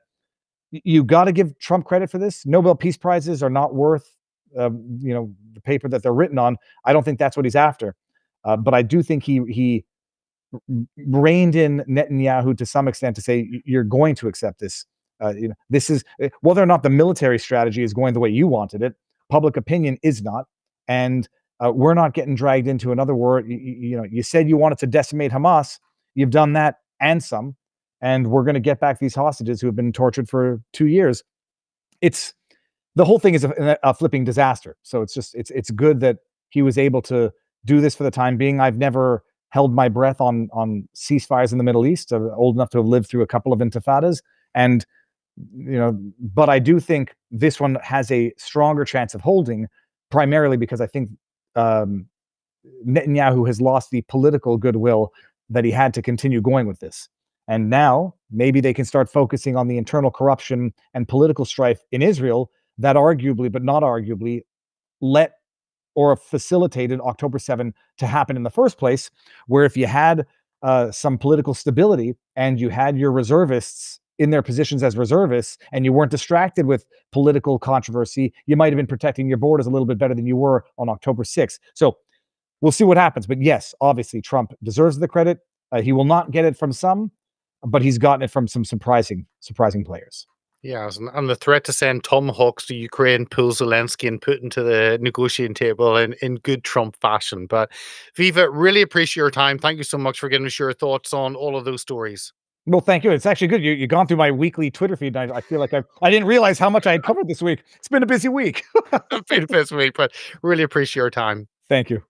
[SPEAKER 2] You got to give Trump credit for this. Nobel Peace Prizes are not worth, the paper that they're written on. I don't think that's what he's after. But I do think he reined in Netanyahu to some extent to say, you're going to accept this. This is whether or not the military strategy is going the way you wanted it. Public opinion is not, and we're not getting dragged into another war. You said you wanted to decimate Hamas. You've done that and some, and we're going to get back these hostages who have been tortured for 2 years. It's the whole thing is a flipping disaster. So it's good that he was able to do this for the time being. I've never held my breath on ceasefires in the Middle East. I'm old enough to have lived through a couple of intifadas, and but I do think this one has a stronger chance of holding, primarily because I think Netanyahu has lost the political goodwill that he had to continue going with this. And now maybe they can start focusing on the internal corruption and political strife in Israel that arguably, but not arguably, let or facilitated October 7 to happen in the first place, where if you had some political stability and you had your reservists in their positions as reservists, and you weren't distracted with political controversy, you might have been protecting your borders a little bit better than you were on October 6th. So we'll see what happens. But yes, obviously, Trump deserves the credit. He will not get it from some, but he's gotten it from some surprising players.
[SPEAKER 1] Yes, and the threat to send tomahawks to Ukraine pulls Zelensky and Putin to the negotiating table in good Trump fashion. But Viva, really appreciate your time. Thank you so much for giving us your thoughts on all of those stories.
[SPEAKER 2] Well, thank you. It's actually good. You've gone through my weekly Twitter feed, and I feel like I didn't realize how much I had covered this week. It's been a busy week.
[SPEAKER 1] It's been a busy week, but really appreciate your time.
[SPEAKER 2] Thank you.